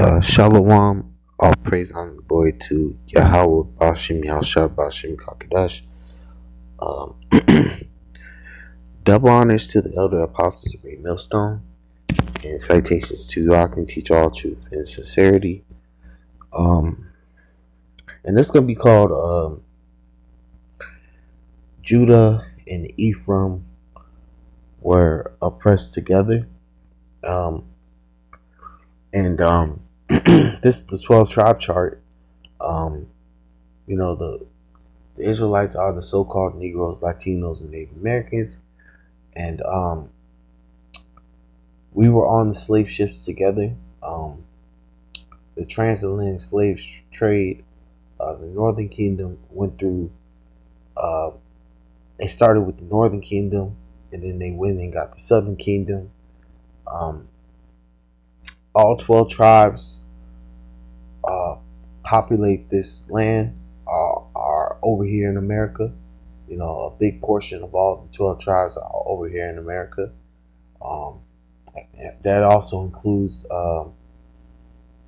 Shalom, all praise and glory to Yahweh, Bashim, Yahushua, Bashim, Kakadash. Um, Double honors to the elder apostles of Great Millstone, and citations to God can teach all truth and sincerity. And this is going to be called Judah and Ephraim were oppressed together. Um, and this is the 12 tribe chart. Um, the Israelites are the so-called Negroes, Latinos, and Native Americans. And we were on the slave ships together. The transatlantic slave trade, the Northern Kingdom went through. Uh, they started with the Northern Kingdom, and then they went and got the Southern Kingdom. Um, all 12 tribes uh, populate this land. Are over here in America. You know, a big portion of all the 12 tribes are over here in America. Um, that also includes the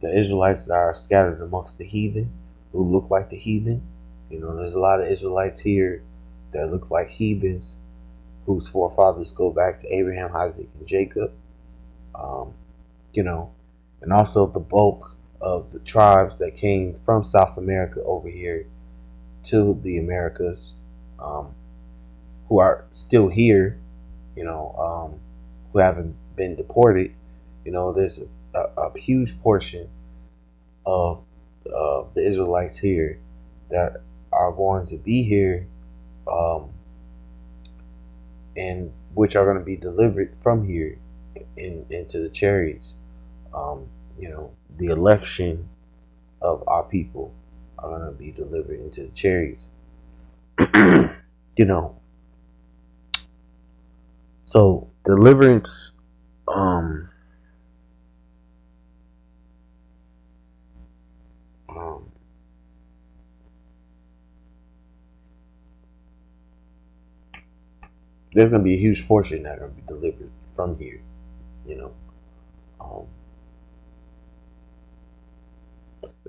Israelites that are scattered amongst the heathen, who look like the heathen. You know, there's a lot of Israelites here that look like heathens, whose forefathers go back to Abraham, Isaac, and Jacob. Um, you know, and also the bulk of the tribes that came from South America over here to the Americas, um, who are still here, who haven't been deported. You know, there's a huge portion of the Israelites here that are going to be here, um, and which are going to be delivered from here into the chariots. The election of our people are going to be delivered into the chariots. you know, so deliverance. Um, um, there's going to be a huge portion that are going to be delivered from here. You know. Um,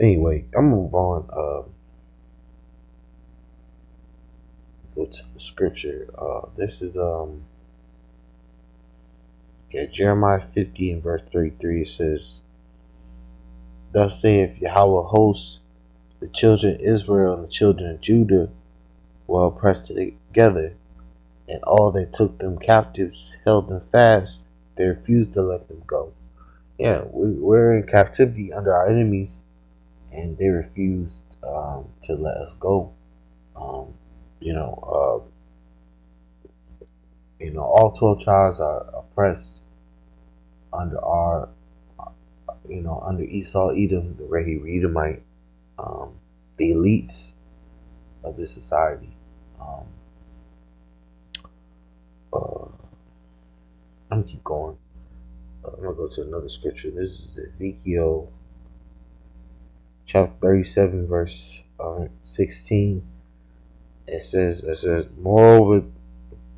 anyway, I'm gonna move on. Go to the scripture. This is Jeremiah 50 and verse 33. It says, "Thus saith Yahweh hosts, the children of Israel and the children of Judah were oppressed together, and all that took them captives held them fast. They refused to let them go." Yeah, we're in captivity under our enemies, and they refused to let us go. Um, you know, all 12 tribes are oppressed under under Esau, Edom, the Edomite, the elites of this society. Um, I'm gonna keep going. I'm gonna go to another scripture. This is Ezekiel chapter 37, verse 16. It says, "Moreover,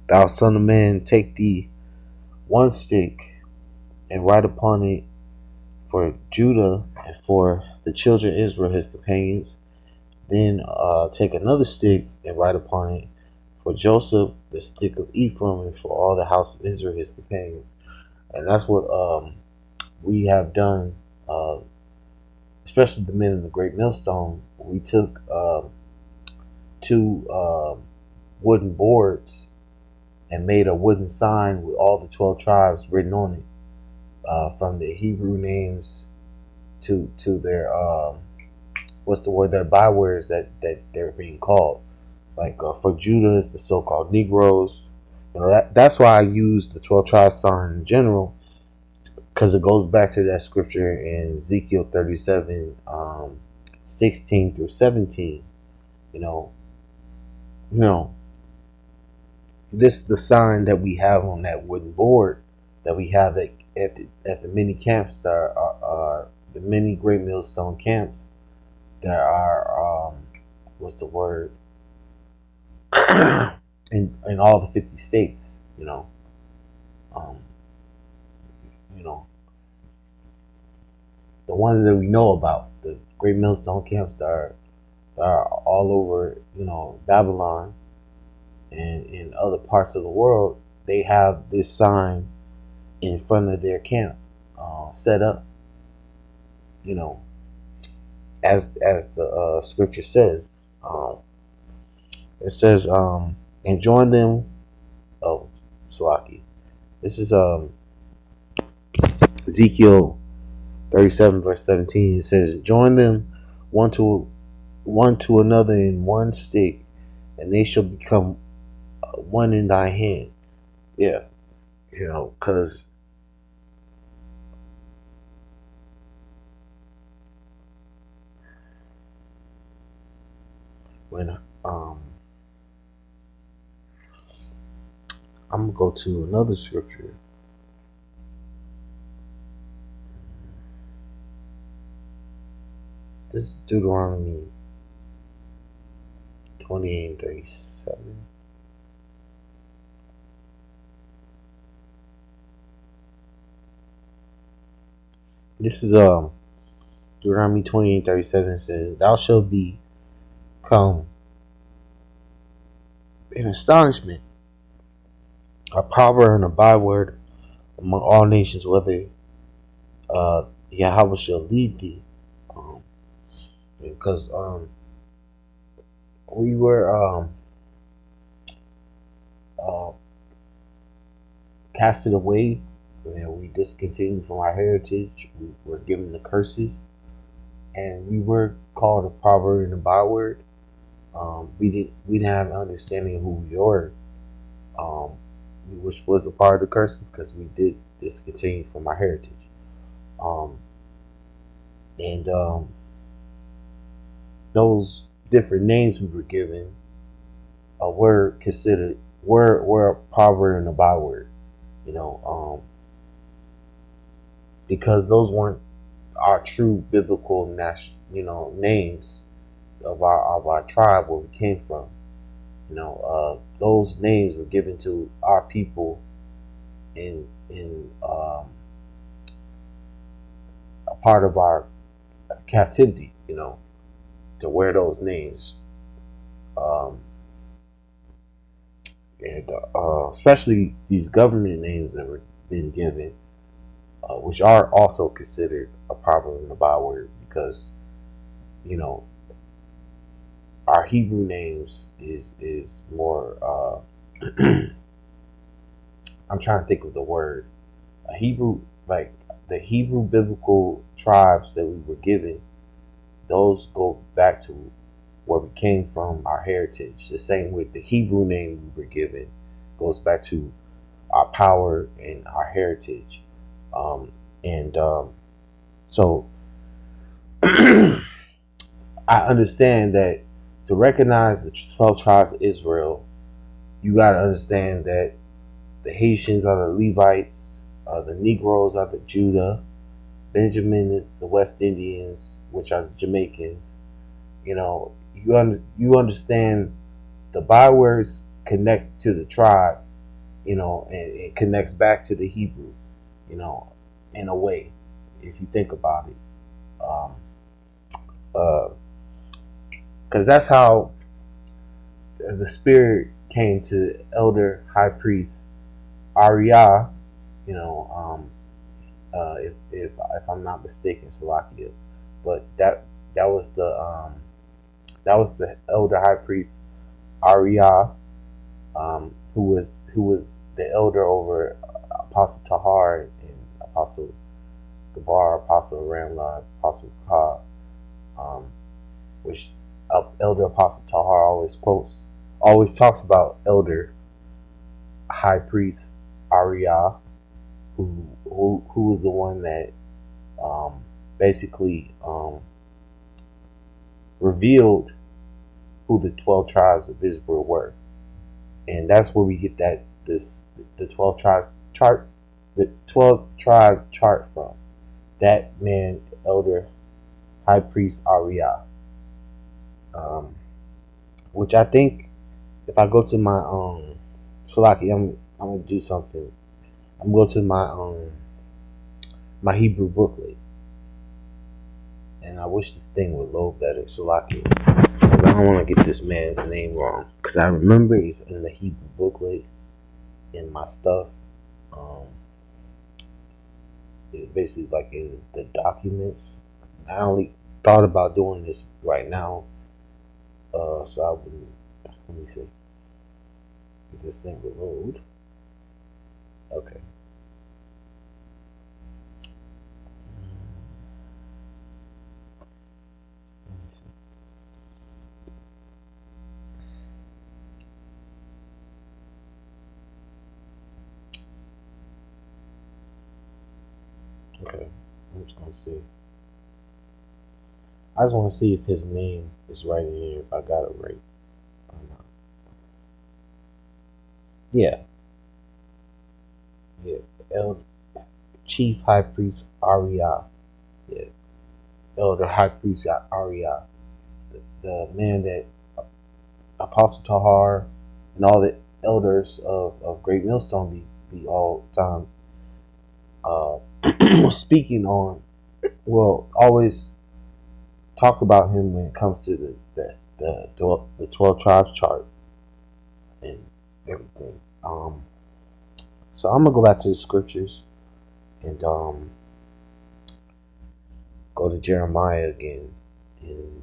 thou son of man, take thee one stick and write upon it for Judah and for the children of Israel his companions. Then take another stick and write upon it for Joseph, the stick of Ephraim, and for all the house of Israel his companions." And that's what we have done, especially the men of the Great Millstone. We took two wooden boards and made a wooden sign with all the 12 tribes written on it, from their Hebrew names to their their bywords that they're being called. Like for Judah, it's the so-called Negroes. That's why I use the 12 tribe sign in general, because it goes back to that scripture in Ezekiel 37, 16 through 17. You know, you know, this is the sign that we have on that wooden board that we have at the many camps that are the many Great Millstone camps that are what's the word in all the 50 states. Um, you know, the ones that we know about, the Great Millstone camps that are all over, Babylon and in other parts of the world, they have this sign in front of their camp, set up, you know, as the scripture says. Um, it says, and join them. Oh, Salaki. This is Ezekiel 37 verse 17. It says, join them one to another in one stick, and they shall become one in thy hand. Yeah, because when I'm gonna go to another scripture. This is Deuteronomy 28 and 37. This is Deuteronomy 28 and 37 says, thou shalt become an astonishment, a proverb and a byword among all nations, whether Yahweh shall lead thee. Because we were uh, casted away, and we discontinued from our heritage. We were given the curses, and we were called a proverb and a byword. We didn't have an understanding of who we were, um, which was a part of the curses because we did discontinue from our heritage. Um, and those different names we were given were considered were a proverb and a byword, because those weren't our true biblical names of our tribe where we came from. Those names were given to our people in a part of our captivity. To wear those names, um, and especially these government names that were been given, which are also considered a proverb and a byword, because you know our Hebrew names is more. I'm trying to think of the word. A Hebrew, like the Hebrew biblical tribes that we were given, those go back to where we came from, our heritage. The same with the Hebrew name we were given goes back to our power and our heritage. And so I understand that to recognize the 12 tribes of Israel, you got to understand that the Haitians are the Levites, the Negroes are the Judah, Benjamin is the West Indians, which are the Jamaicans. You understand the bywords connect to the tribe, and it connects back to the Hebrew, you know, in a way, if you think about it. Um, because that's how the spirit came to elder high priest Ariah, if I'm not mistaken, Salakia, but that was the elder high priest Ariah, who was the elder over Apostle Tahar and Apostle Gabar, Apostle Ramla, Apostle Ka, which Elder Apostle Tahar always talks about Elder High Priest Ariah, who was the one that basically revealed who the 12 tribes of Israel were, and that's where we get the 12 tribe chart, the 12 tribe chart from. That man, Elder High Priest Ariah, which I think if I go to my Shalaki, I'm gonna do something. I'm going to my my Hebrew booklet, and I wish this thing would load better. Salaki, because I don't want to get this man's name wrong. Because I remember it's in the Hebrew booklet in my stuff. Um, it's basically like in the documents. I only thought about doing this right now, so I wouldn't. Let me see. If this thing would load. Okay. Okay. I'm just gonna see. I just want to see if his name is right in here. If I got it right or not. Yeah. Yeah. El Chief High Priest Ariah. Yeah. Elder High Priest Ariah. The man that Apostle Tahar and all the elders of Great Millstone be all the time speaking on, well, always talk about him when it comes to the 12 tribes chart and everything. So I'm gonna go back to the scriptures and go to Jeremiah again, and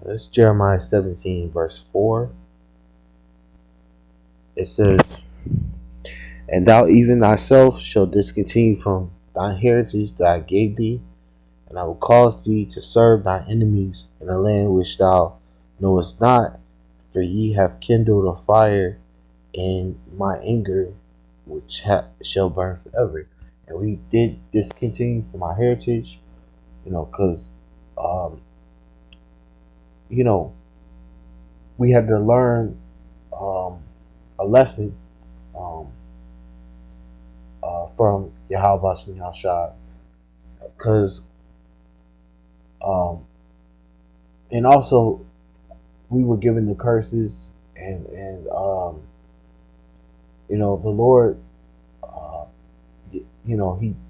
this is Jeremiah 17 verse 4. It says, "And thou even thyself shalt discontinue from thine heritage that I gave thee, and I will cause thee to serve thy enemies in a land which thou knowest not, for ye have kindled a fire in my anger, which shall burn forever." And we did discontinue from our heritage, because, um, you know, we had to learn um, a lesson um, from Yahweh Shah, because, um, and also we were given the curses, and the Lord, uh,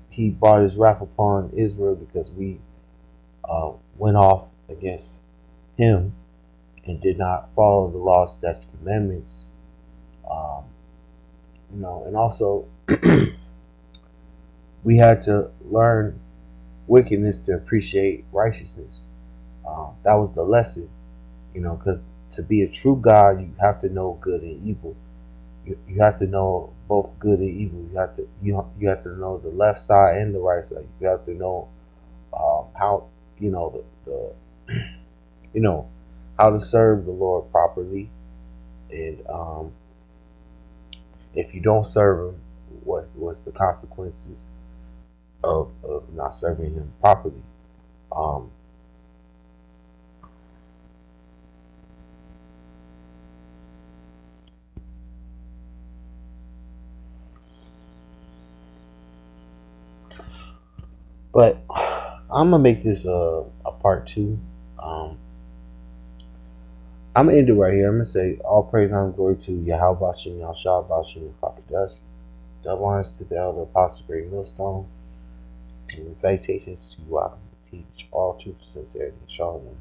he brought his wrath upon Israel because we went off against him and did not follow the law, statutes, commandments. Um, and also we had to learn wickedness to appreciate righteousness. That was the lesson, because to be a true God, you have to know good and evil. You have to know both good and evil. You have to know the left side and the right side. You have to know how the how to serve the Lord properly, and if you don't serve Him, what's the consequences of not serving Him properly? Um, but I'm gonna make this a part two. Um, I'm gonna end it right here. I'm gonna say all praise and glory to Yahweh Bashim Yahshua Bashim Kakadash. Double honors to the elder apostle Great Millstone, and salutations to you. I teach all truth, sincerity, and shalom.